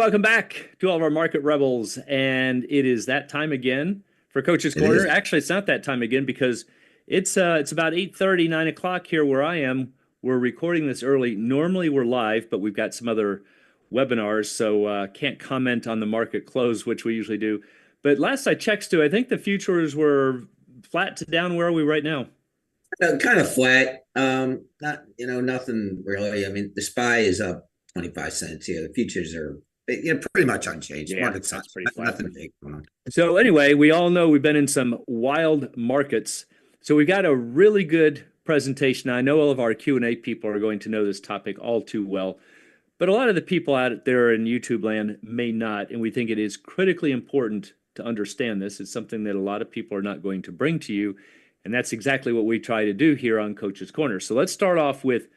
welcome back to all of our market rebels. And it is that time again for Coach's It Corner. is. Actually, it's not that time again because it's about 8:30, 9 o'clock here where I am. We're recording this early. Normally we're live, but we've got some other webinars, so can't comment on the market close, which we usually do. But last I checked, Stu, I think the futures were flat to down. Where are we right now? Kind of flat. Not nothing really. I mean, the SPY is up 25 cents here. The futures are pretty much unchanged. Yeah, Market's that's pretty flat. nothing big going on. So anyway, we all know we've been in some wild markets. So we've got a really good presentation. I know all of our Q&A people are going to know this topic all too well, but a lot of the people out there in YouTube land may not, and we think it is critically important to understand this. It's something that a lot of people are not going to bring to you, and that's exactly what we try to do here on Coach's Corner. So let's start off with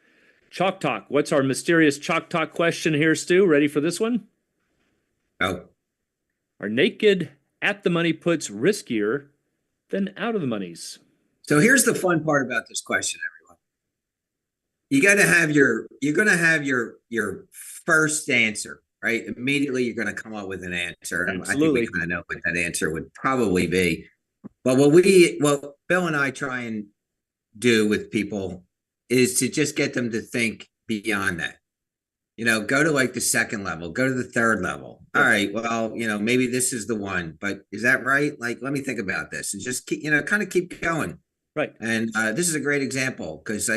Chalk Talk. What's our mysterious Chalk Talk question here, Stu? Ready for this one? Oh, Are naked at the money puts riskier than out of the monies? so here's the fun part about this question, everyone. You're gonna have your first answer, right? Immediately you're gonna come up with an answer. And I think we Absolutely. kind of know what that answer would probably be. But what Bill and I try and do with people is to just get them to think beyond that. Go to like the second level, go to the third level. All Yep. right, well, maybe this is the one, but is that right? Like, let me think about this and just keep, kind of keep going. Right. And this is a great example because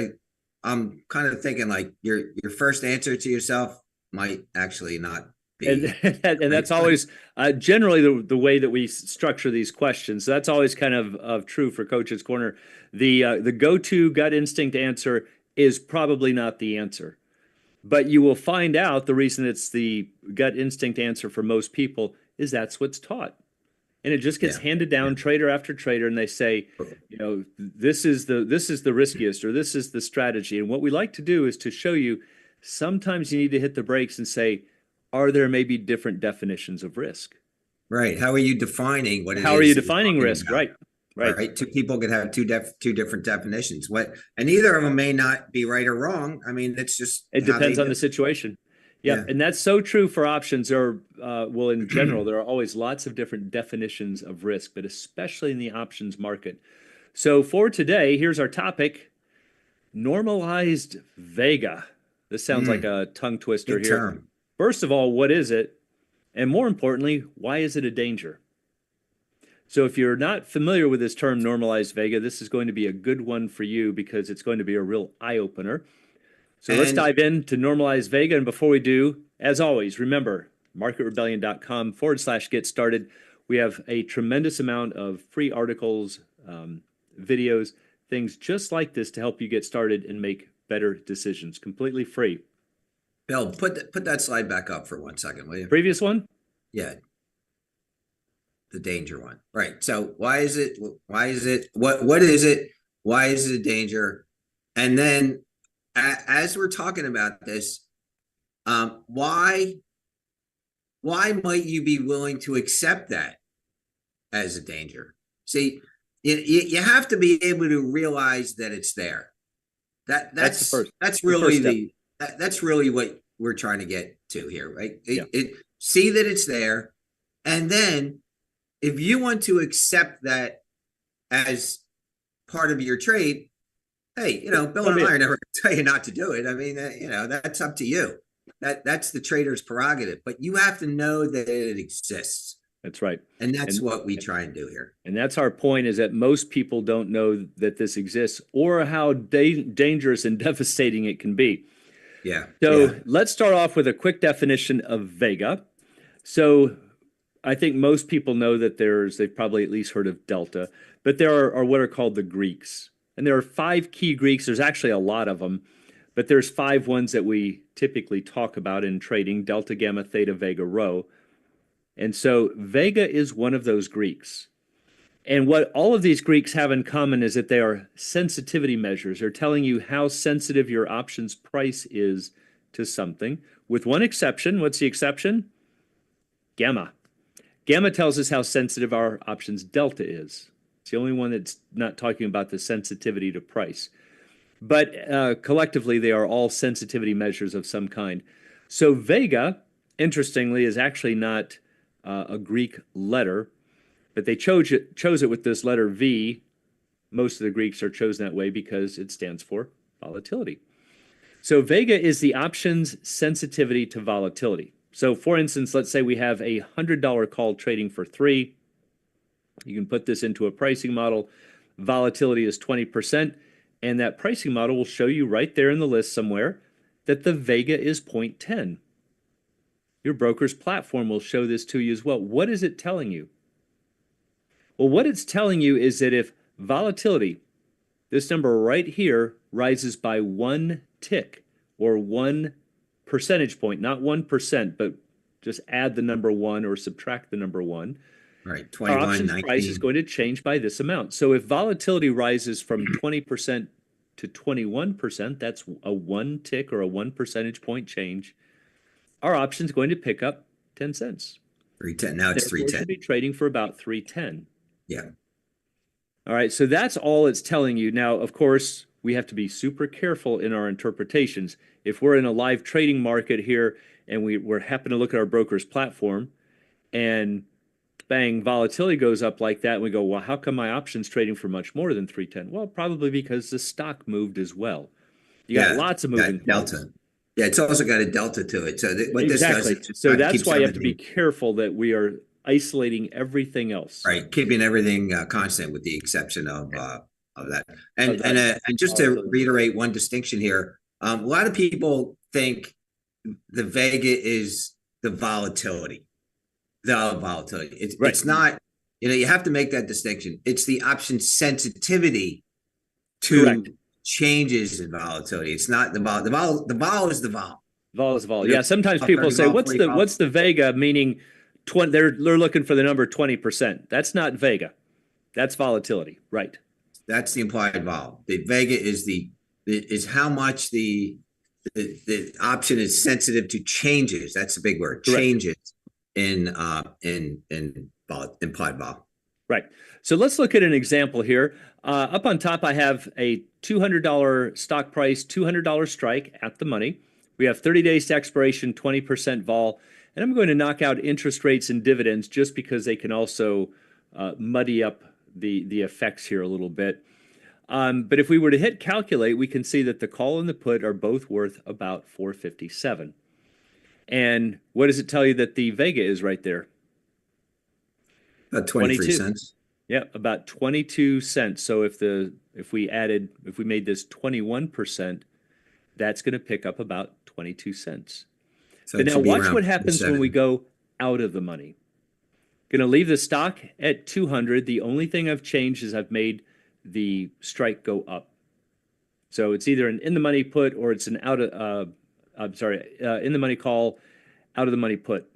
I'm kind of thinking like your first answer to yourself might actually not And be and right. that's always generally the way that we structure these questions. So that's always kind of true for Coach's Corner. The go-to gut instinct answer is probably not the answer. But you will find out the reason it's the gut instinct answer for most people is that's what's taught. And it just gets Yeah, handed yeah. down trader after trader, and they say, this is the riskiest, or this is the strategy. And what we like to do is to show you sometimes you need to hit the brakes and say, are there maybe different definitions of risk? Right. How are you defining what it How are you is that you're defining talking risk? about? Right, All right. right. Two people could have two different definitions. And either of them may not be right or wrong. I mean, it's just It how they depends on do the it. situation. Yep, Yeah. and that's so true for options. Well, in general, there are always lots of different definitions of risk, but especially in the options market. So for today, here's our topic: normalized Vega. This sounds like Mm, a tongue twister good here. term. First of all, what is it? And more importantly, why is it a danger? So if you're not familiar with this term normalized Vega, this is going to be a good one for you because it's going to be a real eye opener. So let's And dive into normalized Vega. And before we do, as always, remember marketrebellion.com/get started. We have a tremendous amount of free articles, videos, things just like this to help you get started and make better decisions, completely free. Bill, put that slide back up for 1 second, will you? Previous one? Yeah, the danger one. Right. So why is it? Why is it? What is it? Why is it a danger? And then as we're talking about this, why might you be willing to accept that as a danger? See, you have to be able to realize that it's there. That That's that's that's the first really step. that's really what we're trying to get to here, right? Yeah. See that it's there, and then if you want to accept that as part of your trade, hey, Bill So and be I it. are never going to tell you not to do it. I mean, that's up to you. That's the trader's prerogative, but you have to know that it exists, That's right. and that's And what we try and do here. And that's our point is that most people don't know that this exists or how dangerous and devastating it can be. Yeah, yeah. So let's start off with a quick definition of Vega. So I think most people know that they've probably at least heard of Delta, but there are what are called the Greeks. And there are five key Greeks. There's actually a lot of them, but there's five ones that we typically talk about in trading: Delta, Gamma, Theta, Vega, Rho. And so Vega is one of those Greeks. And what all of these Greeks have in common is that they are sensitivity measures. They're telling you how sensitive your options price is to something, with one exception. What's the exception? Gamma. Gamma tells us how sensitive our options delta is. It's the only one that's not talking about the sensitivity to price. But collectively, they are all sensitivity measures of some kind. So Vega interestingly, is actually not a Greek letter, but they chose it with this letter V. Most of the Greeks are chosen that way because it stands for volatility. So Vega is the options sensitivity to volatility. So for instance, let's say we have a $100 call trading for 3. You can put this into a pricing model. Volatility is 20%, and that pricing model will show you right there in the list somewhere that the Vega is 0.10. Your broker's platform will show this to you as well. What is it telling you? Well, what it's telling you is that if volatility, this number right here, rises by 1 tick or 1 percentage point, not 1%, but just add the number 1 or subtract the number 1. Right, Our 21, options price is 19. going to change by this amount. So if volatility rises from 20% to 21%, that's a 1 tick or a 1 percentage point change. Our option is going to pick up 10 cents. 310. Now it's Therefore, it 310. should be trading for about 310. Yeah. All right, so that's all it's telling you. Now, of course, we have to be super careful in our interpretations. If we're in a live trading market here and we're happen to look at our broker's platform and bang, volatility goes up like that, and we go, well, how come my option's trading for much more than 310? Well, probably because the stock moved as well. You got Yeah. lots of moving parts. Delta. Yeah, it's also got a delta to it. So what this does Exactly. is just So try to that's keep why you have to be everything careful that we are isolating everything else. right, keeping everything constant with the exception of that. Of that And just to volatility. reiterate one distinction here, a lot of people think the Vega is the volatility. Right. It's not, you have to make that distinction. It's the option sensitivity to Correct. changes in volatility. It's not the vol. The vol is the vol. Vol is vol. You know, Yeah, sometimes vol, people 30 say, vol, "What's 40 the vol. what's the Vega?" Meaning, 20. They're looking for the number 20%. That's not Vega. That's volatility. Right. That's the implied vol. The Vega is how much the option is sensitive to changes. That's a big word. Correct. Changes in implied vol. Right. So let's look at an example here. Up on top, I have a $200 stock price, $200 strike at the money. We have 30 days to expiration, 20% vol, and I'm going to knock out interest rates and dividends just because they can also muddy up the effects here a little bit. But if we were to hit calculate, we can see that the call and the put are both worth about 457. And what does it tell you that the Vega is right there? About 23 cents. Yeah, about 22 cents. So if we made this 21%, that's going to pick up about 22 cents. So But it now should be watch around what happens when we 7. go out of the money. Going to leave the stock at 200. The only thing I've changed is I've made the strike go up. So it's either an in the money put or it's an in the money call, out of the money put.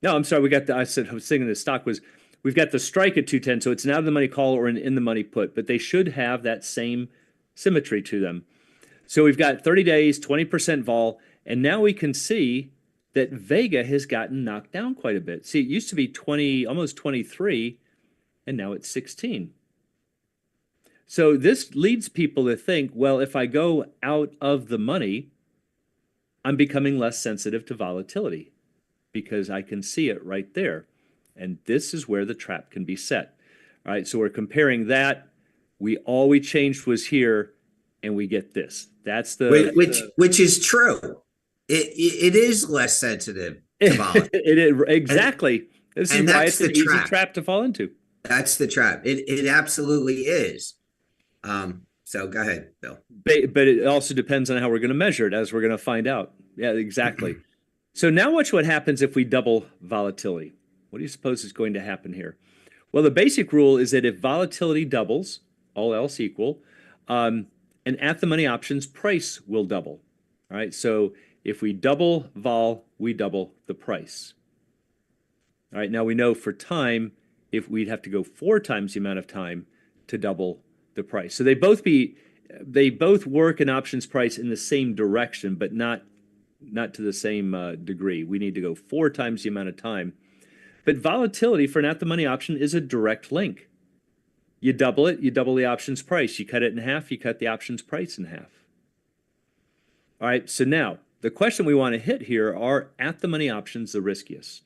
No, I'm sorry. I was thinking the stock was, we've got the strike at 210, so it's an out of the money call or an in the money put, but they should have that same symmetry to them. So we've got 30 days, 20% vol, and now we can see that Vega has gotten knocked down quite a bit. See, it used to be 20, almost 23, and now it's 16. So this leads people to think, well, if I go out of the money, I'm becoming less sensitive to volatility because I can see it right there. And this is where the trap can be set. All right, so we're comparing that. All we changed was here, and we get this. That's which is true. It is less sensitive to volatility. Exactly. This is why it's an easy trap to fall into. That's the trap. It absolutely is. So go ahead, Bill. But it also depends on how we're going to measure it, as we're going to find out. Yeah, exactly. So now watch what happens if we double volatility. What do you suppose is going to happen here? Well, the basic rule is that if volatility doubles, all else equal, an at-the-money options price will double. All right, so if we double vol, we double the price. All right, now we know for time, if we'd have to go 4 times the amount of time to double the price. So they both work in options price in the same direction, but not to the same degree. We need to go 4 times the amount of time. But volatility for an at-the-money option is a direct link. You double it, you double the options price. You cut it in half, you cut the options price in half. All right, so now The question we want to hit here are at the money options the riskiest?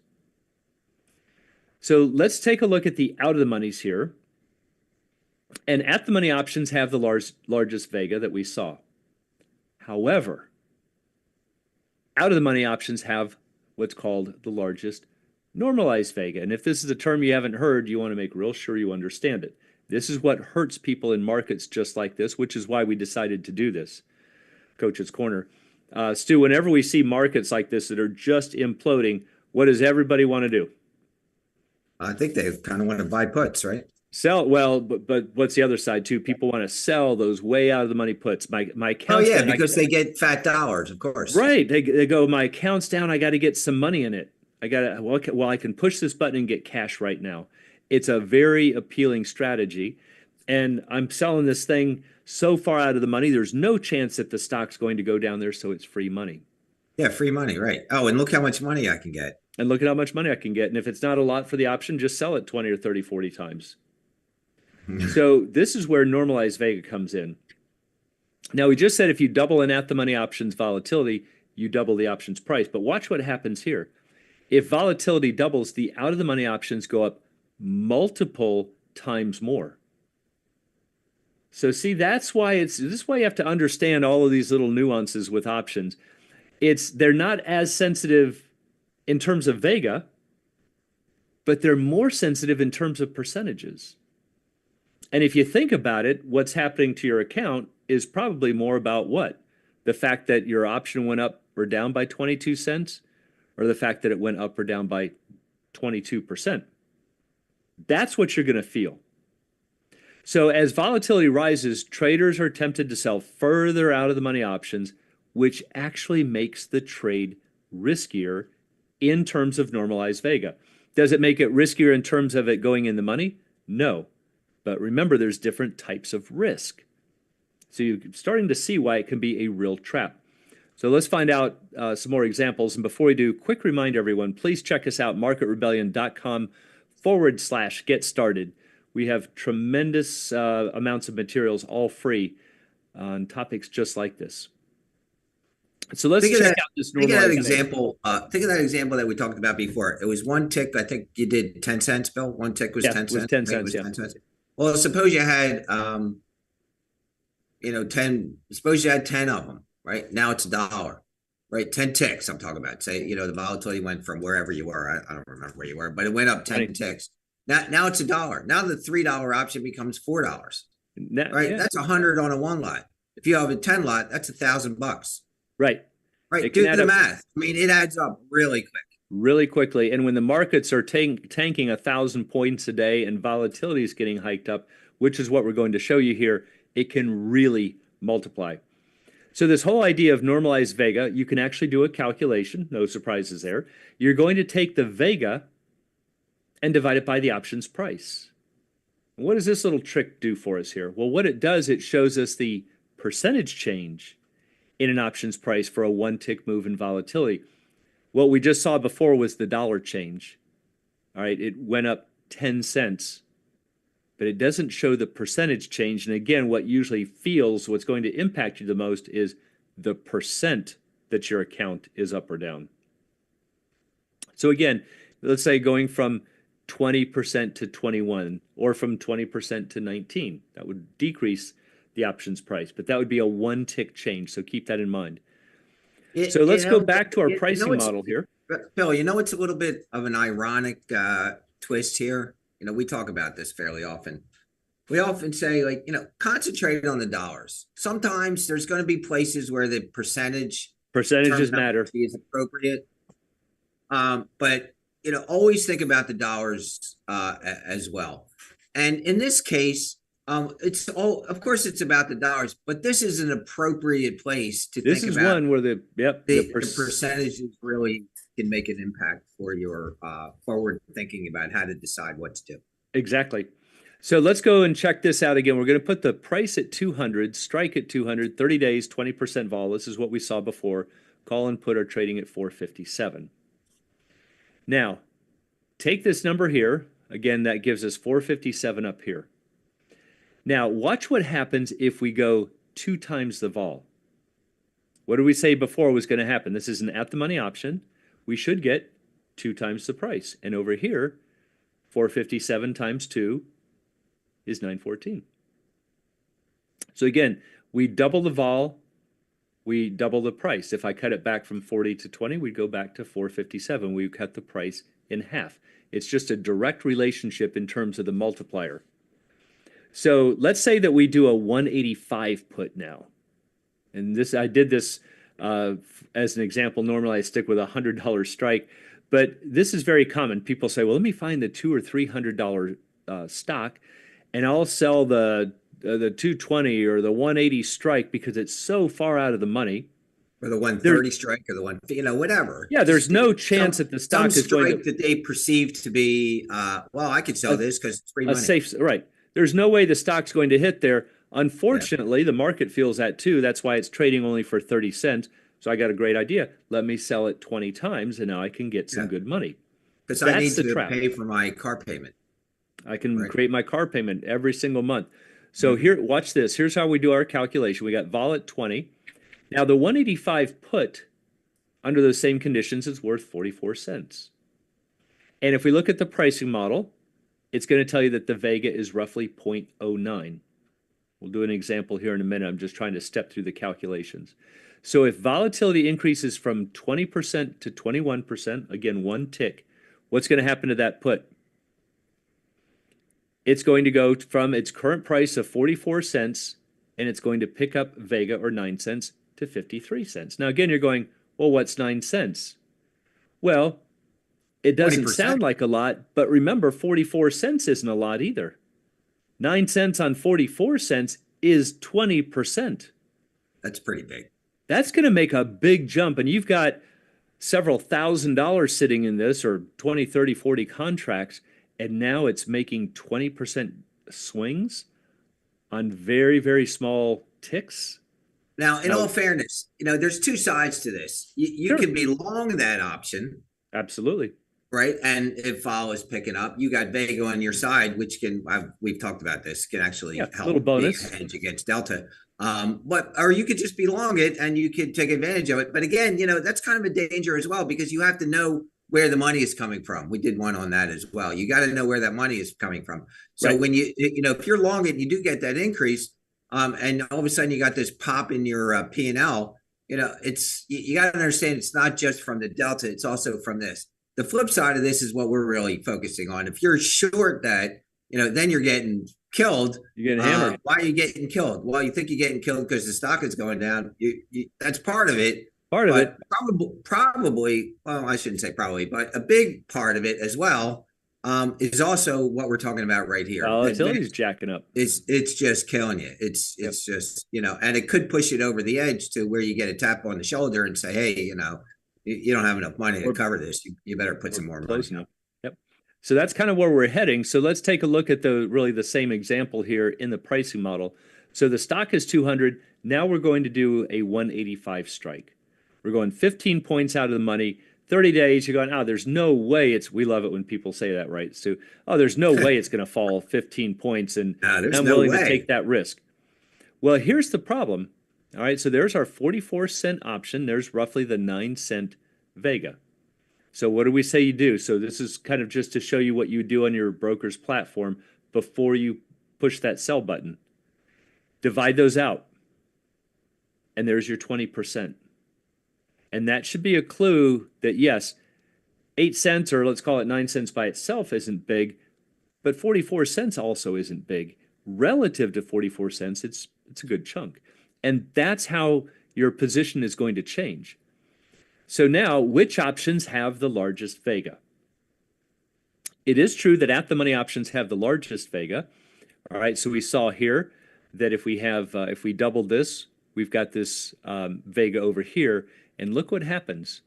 So let's take a look at the out of the monies here. And at the money options have the largest Vega that we saw. However, out of the money options have what's called the largest normalized Vega. And if this is a term you haven't heard, you want to make real sure you understand it. This is what hurts people in markets just like this, which is why we decided to do this. Coach's Corner. Stu, whenever we see markets like this that are just imploding, what does everybody want to do? I think they kind of want to buy puts, right? Sell. Well, but what's the other side too? People want to sell those way out of the money puts. My Oh account's yeah, down. because they get fat dollars, of course. Right. They go, my account's down. I got to get some money in it. I got to, well, I can push this button and get cash right now. It's a very appealing strategy. And I'm selling this thing so far out of the money, there's no chance that the stock's going to go down there. So it's free money. Yeah, free money, right? Oh, and look how much money I can get. And look at how much money I can get. And if it's not a lot for the option, just sell it 20 or 30, 40 times. So this is where normalized Vega comes in. Now, we just said if you double an at the money options volatility, you double the options price. But watch what happens here. If volatility doubles, the out of the money options go up multiple times more. So see, this is why you have to understand all of these little nuances with options. They're not as sensitive in terms of Vega, but they're more sensitive in terms of percentages. And if you think about it, what's happening to your account is probably more about what? The fact that your option went up or down by 22 cents, or the fact that it went up or down by 22%. That's what you're going to feel. So as volatility rises, traders are tempted to sell further out of the money options, which actually makes the trade riskier in terms of normalized Vega. Does it make it riskier in terms of it going in the money? No. But remember, there's different types of risk. So you're starting to see why it can be a real trap. So let's find out some more examples. And before we do, quick reminder, everyone, please check us out, marketrebellion.com/get started. We have tremendous amounts of materials, all free, on topics just like this. So let's check out this normalized example. Think of that example that we talked about before. It was one tick. I think you did 10 cents, Bill. One tick was 10 cents. It was 10 cents, right? It was 10 cents. Well, suppose you had, 10, suppose you had 10 of them, right? Now it's $1, right? 10 ticks I'm talking about. Say, the volatility went from wherever you were. I don't remember where you were, but it went up 10 ticks. Now it's $1. Now the $3 option becomes $4, right? Yeah. That's 100 on a one lot. If you have a 10 lot, that's $1,000. Right. Right. Do the math. I mean, it adds up really quick. Really quickly. And when the markets are tanking 1,000 points a day and volatility is getting hiked up, which is what we're going to show you here, it can really multiply. So this whole idea of normalized Vega, you can actually do a calculation. No surprises there. You're going to take the Vega and divide it by the options price. What does this little trick do for us here? Well, what it does, it shows us the percentage change in an options price for a one tick move in volatility. What we just saw before was the dollar change. All right, it went up 10 cents, but it doesn't show the percentage change. And again, what usually feels what's going to impact you the most is the percent that your account is up or down. So again, let's say going from 20% to 21 or from 20% to 19, that would decrease the options price, but that would be a one tick change. So keep that in mind. So let's go back to our pricing model here. Bill, it's a little bit of an ironic twist here. We talk about this fairly often. We often say, concentrate on the dollars. Sometimes there's going to be places where the percentages matter is appropriate. But always think about the dollars as well. And in this case, of course it's about the dollars, but this is an appropriate place to think about. This is one where the percentages really can make an impact for your forward thinking about how to decide what to do. Exactly. So let's go and check this out again. We're going to put the price at 200, strike at 200, 30 days, 20% vol. This is what we saw before. Call and put are trading at 457. Now, take this number here. Again, that gives us 457 up here. Now, watch what happens if we go 2 times the vol. What did we say before was going to happen? This is an at the money option. We should get 2 times the price. And over here, 457 times 2 is 914. So again, we double the vol, we double the price. If I cut it back from 40 to 20, we'd go back to 457. We cut the price in half. It's just a direct relationship in terms of the multiplier. So let's say that we do a 185 put now. And this, I did this as an example. Normally I stick with a $100 strike, but this is very common. People say, well, let me find the $200 or $300 stock and I'll sell the 220 or the 180 strike because it's so far out of the money. Or the 130 strike or the one, whatever. Yeah, there's no chance that the stock is going to that they perceive to be, well, I could sell this because it's free money. Safe, right. There's no way the stock's going to hit there. Unfortunately, the market feels that too. That's why it's trading only for 30 cents. So I got a great idea. Let me sell it 20 times and now I can get some good money. Because I need to pay for my car payment. I can create my car payment every single month. So here, watch this. Here's how we do our calculation. We got vol at 20. Now the 185 put under those same conditions is worth 44 cents. And if we look at the pricing model, it's going to tell you that the Vega is roughly 0.09. We'll do an example here in a minute. I'm just trying to step through the calculations. So if volatility increases from 20% to 21%, again, one tick, what's going to happen to that put? It's going to go from its current price of 44 cents, and it's going to pick up Vega or 9 cents to 53 cents. Now, again, you're going, well, what's 9 cents? Well, it doesn't 20%. Sound like a lot, but remember, 44 cents isn't a lot either. 9 cents on 44 cents is 20%. That's pretty big. That's going to make a big jump. And you've got several $1,000s sitting in this, or 20, 30, 40 contracts, and now it's making 20% swings on very, very small ticks. Now, in all fairness, there's two sides to this. You Sure. can be long that option. Absolutely. Right. And if vol is picking up, you got Vega on your side, which we've talked about this, can actually help little bonus hedge against Delta. Or you could just be long it and you could take advantage of it. But again, that's kind of a danger as well, because you have to know where the money is coming from. We did one on that as well. You got to know where that money is coming from. So when if you're long it and you do get that increase, and all of a sudden you got this pop in your P&L, you got to understand it's not just from the Delta, it's also from this. The flip side of this is what we're really focusing on. If you're short that, then you're getting killed. You're getting hammered. Why are you getting killed? Well, you think you're getting killed because the stock is going down. That's part of it. Probably, well, I shouldn't say probably, but a big part of it as well is also what we're talking about right here. Volatility's jacking up. It's just killing you. It's just, and it could push it over the edge to where you get a tap on the shoulder and say, hey, you don't have enough money to cover this. You better put some more money up. Yep. So that's kind of where we're heading. So let's take a look at the same example here in the pricing model. So the stock is 200. Now we're going to do a 185 strike. We're going 15 points out of the money. 30 days, you're going, there's no way we love it when people say that, right? So, there's no way it's going to fall 15 points, and I'm willing to take that risk. Well, here's the problem. All right, so there's our 44-cent option. There's roughly the 9-cent Vega. So what do we say you do? So this is kind of just to show you what you do on your broker's platform before you push that sell button. Divide those out. And there's your 20%. And that should be a clue that, yes, 8 cents, or let's call it 9 cents by itself, isn't big, but 44 cents also isn't big. Relative to 44 cents, it's a good chunk. And that's how your position is going to change. So now, which options have the largest Vega? It is true that at the money options have the largest Vega. All right, so we saw here that if we doubled this, we've got this Vega over here, and look what happens.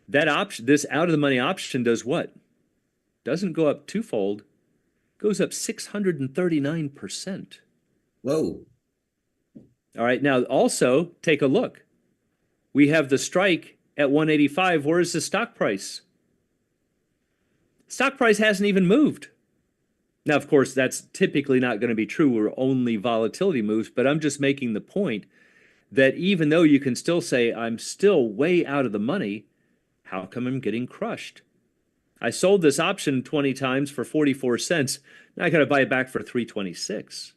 That option, this out of the money option, does what? Doesn't go up twofold, goes up 639%. Whoa. All right, now also take a look. We have the strike at 185. Where is the stock price? Stock price hasn't even moved. Now, of course, that's typically not going to be true where only volatility moves, but I'm just making the point that even though you can still say, I'm still way out of the money, how come I'm getting crushed? I sold this option 20 times for 44 cents. Now I got to buy it back for 326.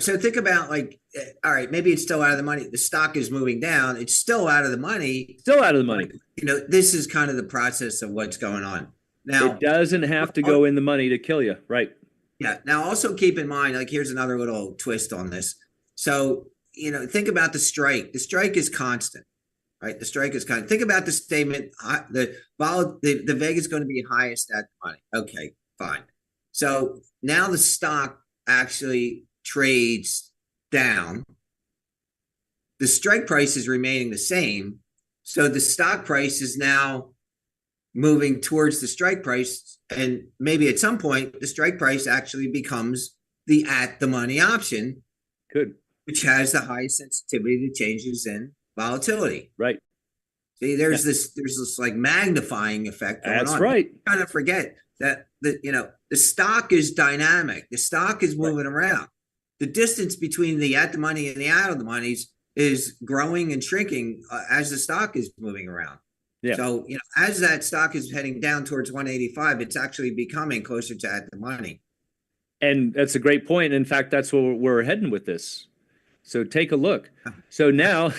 So think about like, all right, maybe it's still out of the money. The stock is moving down. It's still out of the money. Still out of the But, money. this is kind of the process of what's going on. It Now, doesn't have to go in the money to kill you, right? yeah. Now, also keep in mind, like, here's another little twist on this. So, think about the strike. The strike is constant, right? The strike is constant. Think about the statement: the Vega is going to be highest at the money. Okay, fine. So now the stock actually trades down. The strike price is remaining the same. So the stock price is now moving towards the strike price. And maybe at some point, the strike price actually becomes the at the money option, Good. which has the highest sensitivity to changes in volatility. Right. See, there's this like magnifying effect going That's on. right. You kind of forget that the stock is dynamic. The stock is moving around. The distance between the at the money and the out of the monies is growing and shrinking as the stock is moving around. Yeah. So, as that stock is heading down towards 185, it's actually becoming closer to at the money. And that's a great point. In fact, that's where we're heading with this. So take a look. So now,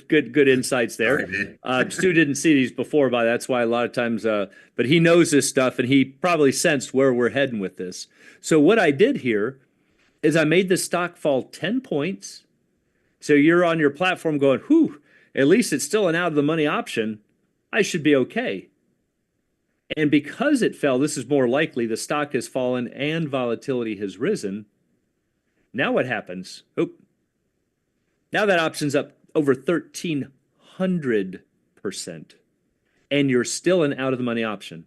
good insights there. Sorry, man. Stu didn't see these before, but that's why a lot of times, but he knows this stuff and he probably sensed where we're heading with this. So what I did here is I made the stock fall 10 points. So you're on your platform going, whew, at least it's still an out of the money option. I should be okay. And because it fell, this is more likely the stock has fallen and volatility has risen. Now what happens? Oh, now that option's up over 1,300%. And you're still an out of the money option.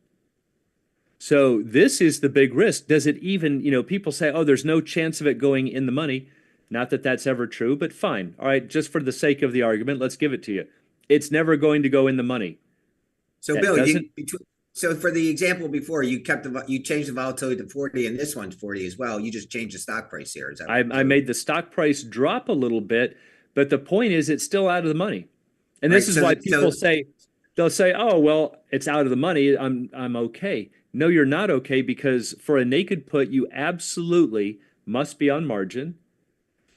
So this is the big risk. Does it even, people say, oh, there's no chance of it going in the money. Not that that's ever true, but fine. All right, just for the sake of the argument, let's give it to you. It's never going to go in the money. So, That Bill, doesn't. so for the example before, you changed the volatility to 40, and this one's 40 as well. You just changed the stock price here. Is that I made the stock price drop a little bit, but the point is it's still out of the money. And this right? is why people say, they'll say, oh, well, it's out of the money. I'm okay. No, you're not okay, because for a naked put, you absolutely must be on margin.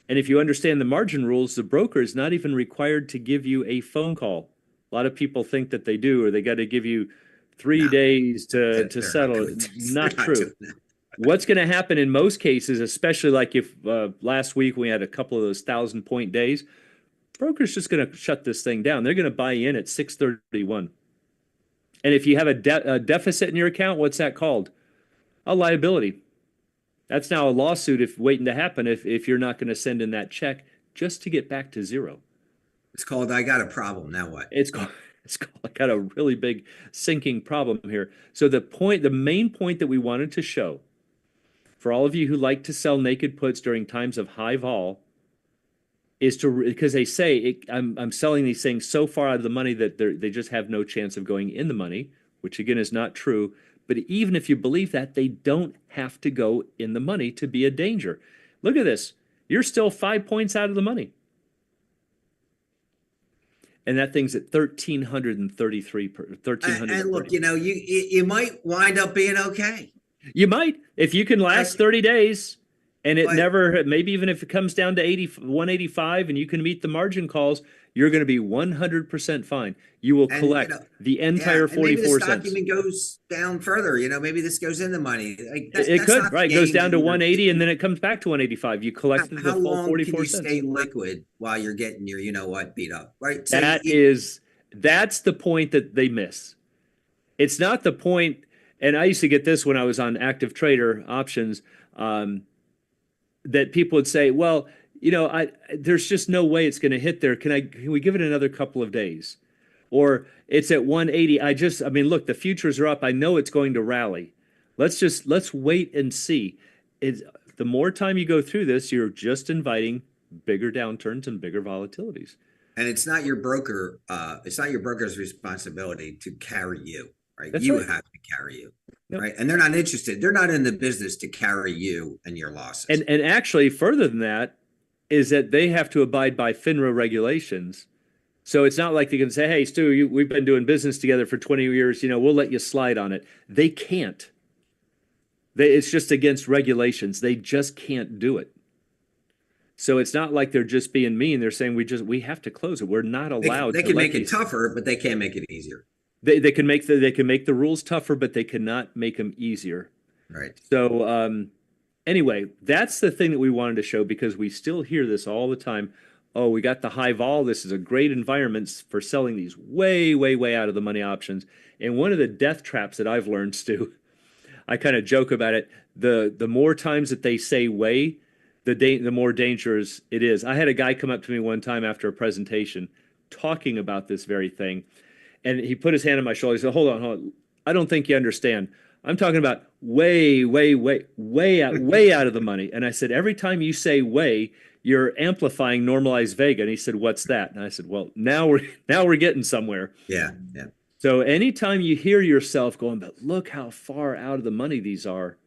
And if you understand the margin rules, the broker is not even required to give you a phone call. A lot of people think that they do, or they got to give you 3 days to settle it. Not true. What's going to happen in most cases, especially like if last week we had a couple of those 1,000-point days, broker's just going to shut this thing down. They're going to buy in at 631. And if you have a deficit in your account, what's that called? A liability. That's now a lawsuit if waiting to happen if you're not going to send in that check just to get back to zero. It's called I got a problem. Now what? It's called I got a really big sinking problem here. So the main point that we wanted to show for all of you who like to sell naked puts during times of high vol is because they say I'm selling these things so far out of the money that they just have no chance of going in the money, which again is not true. But even if you believe that, they don't have to go in the money to be a danger. Look at this. You're still 5 points out of the money. And that thing's at 1,333 per 1,300. And look, you might wind up being okay. You might, if you can last 30 days and it But- never, maybe even if it comes down to 185 and you can meet the margin calls, you're going to be 100% fine. You will collect the entire and maybe 44 the stock cents. even goes down further. Maybe this goes in the money. Like It could, right? It goes down to game. 180 and then it comes back to 185. You collected the How full long can 44 you cents. stay liquid while you're getting your beat up, right? So That's the point that they miss. It's not the point, and I used to get this when I was on active trader options, that people would say, well, there's just no way it's going to hit there. Can we give it another couple of days? Or it's at 180. Look, the futures are up. I know it's going to rally. Let's wait and see. The more time you go through this, you're just inviting bigger downturns and bigger volatilities. And it's not your broker. It's not your broker's responsibility to carry you, right? That's you right. have to carry you, Yep. right? And they're not interested. They're not in the business to carry you and your losses. And actually, further than that, is that they have to abide by FINRA regulations. So it's not like they can say, "Hey, Stu, we've been doing business together for 20 years. We'll let you slide on it." They can't. It's just against regulations. They just can't do it. So it's not like they're just being mean. They're saying we have to close it. We're not allowed They to can let make it these. tougher, but they can't make it easier. They can make the rules tougher, but they cannot make them easier. Right. So anyway, that's the thing that we wanted to show because we still hear this all the time. Oh, we got the high vol. This is a great environment for selling these way, way, way out of the money options. And one of the death traps that I've learned, Stu, I kind of joke about it. The more times that they say way, the more dangerous it is. I had a guy come up to me one time after a presentation talking about this very thing, and he put his hand on my shoulder. He said, "Hold on, hold on. I don't think you understand. I'm talking about way, way, way, way out of the money." And I said, "Every time you say way, you're amplifying normalized Vega." And he said, "What's that?" And I said, "Well, now we're getting somewhere." Yeah. Yeah. So anytime you hear yourself going, "But look how far out of the money these are,"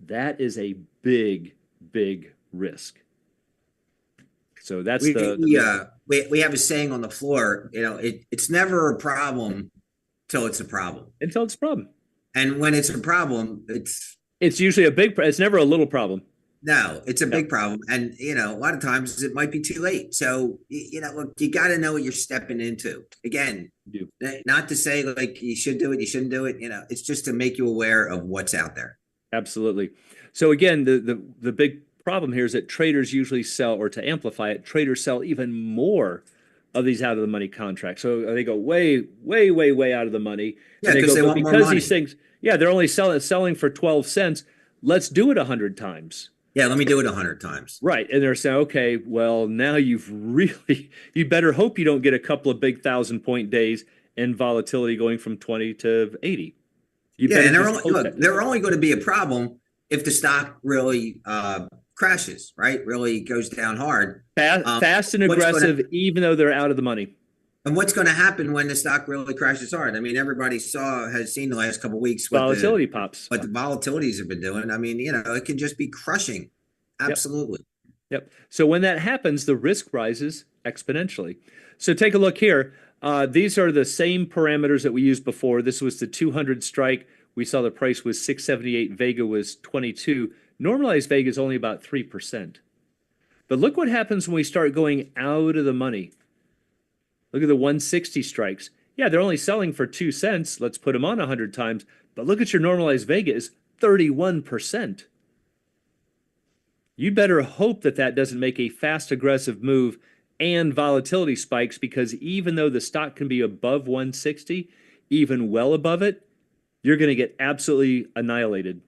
that is a big, big risk. So that's We have a saying on the floor, it's never a problem till it's a problem. until it's a problem. And when it's a problem, It's usually it's never a little problem. no, it's a Yeah, big problem. And a lot of times it might be too late. So look, you got to know what you're stepping into. Again, you do. not to say like you should do it, you shouldn't do it. It's just to make you aware of what's out there. Absolutely. So again, the big problem here is that traders usually sell, or to amplify it, traders sell even more of these out of the money contracts. So they go way, way, way, way out of the money, Yeah, and they because go, they but want more because these money. things, yeah, they're only selling for 12 cents. Let's do it 100 times. Yeah, let me do it 100 times. Right. And they're saying, okay, well, now you better hope you don't get a couple of big 1,000 point days and volatility going from 20 to 80. You Yeah, better and just hope that. they're only going to be a problem if the stock really crashes, right? Really goes down hard. Fast and What's going to aggressive, even though they're out of the money. and what's going to happen when the stock really crashes hard? I mean, everybody has seen the last couple of weeks Volatility pops. what the volatilities have been doing. I mean, it can just be crushing. Yep. Absolutely. Yep. So when that happens, the risk rises exponentially. So take a look here. These are the same parameters that we used before. This was the 200 strike. We saw the price was 678. Vega was 22. Normalized Vega is only about 3%. But look what happens when we start going out of the money. Look at the 160 strikes. Yeah, they're only selling for 2 cents. Let's put them on 100 times. But look at your normalized Vega is 31%. You better hope that that doesn't make a fast, aggressive move and volatility spikes, because even though the stock can be above 160, even well above it, you're going to get absolutely annihilated.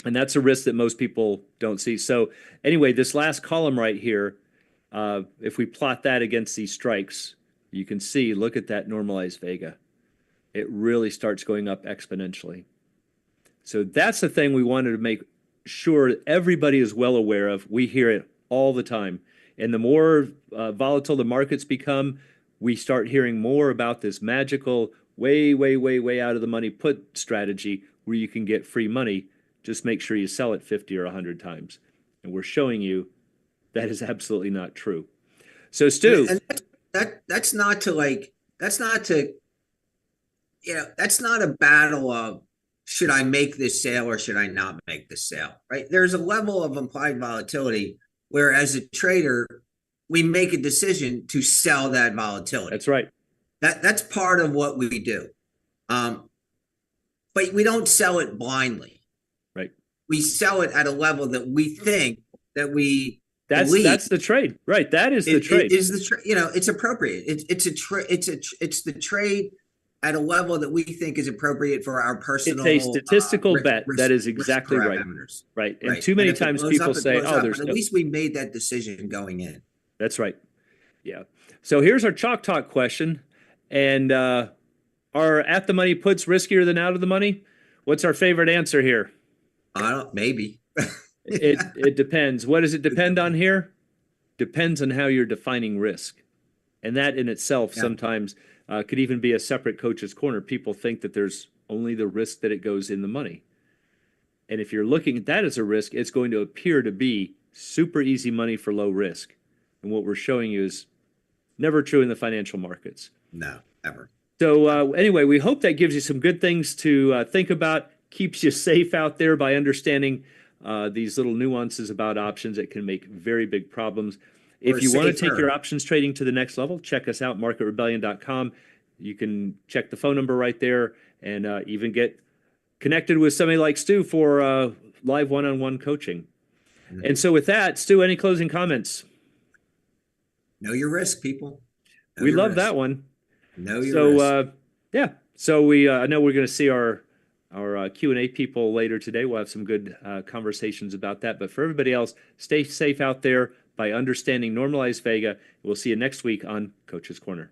And that's a risk that most people don't see. So anyway, this last column right here, if we plot that against these strikes, you can see, look at that normalized Vega. It really starts going up exponentially. So that's the thing we wanted to make sure everybody is well aware of. We hear it all the time. And the more volatile the markets become, we start hearing more about this magical, way, way, way, way out of the money put strategy where you can get free money. Just make sure you sell it 50 or 100 times. And we're showing you that is absolutely not true. So, Stu. And that's not to that's not a battle of should I make this sale or should I not make this sale, right? There's a level of implied volatility where as a trader, we make a decision to sell that volatility. That's right. That's part of what we do. But we don't sell it blindly. Right. We sell it at a level that we think that we believe. That's the trade. Right. That is the trade. It's appropriate. It's the trade at a level that we think is appropriate for our personal. It's a statistical bet. That is exactly right. Right. And too many times people say, "Oh, there's at least we made that decision going in." That's right. Yeah. So here's our chalk talk question. And are at the money puts riskier than out of the money? What's our favorite answer here? Maybe. It depends. What does it depend on here? Depends on how you're defining risk. And that in itself sometimes could even be a separate coach's corner. People think that there's only the risk that it goes in the money. And if you're looking at that as a risk, it's going to appear to be super easy money for low risk. And what we're showing you is never true in the financial markets. No, ever. So Ever. anyway, we hope that gives you some good things to think about, keeps you safe out there by understanding these little nuances about options that can make very big problems. Or If you want to take your safer. options trading to the next level, check us out, marketrebellion.com. You can check the phone number right there and even get connected with somebody like Stu for live one-on-one coaching. And so with that, Stu, any closing comments? Know your risk, people. Know We your love risk. that one. Know your So risk. yeah, so we I know we're going to see our Q&A people later today. We'll have some good conversations about that. But for everybody else, stay safe out there by understanding normalized Vega. We'll see you next week on Coach's Corner.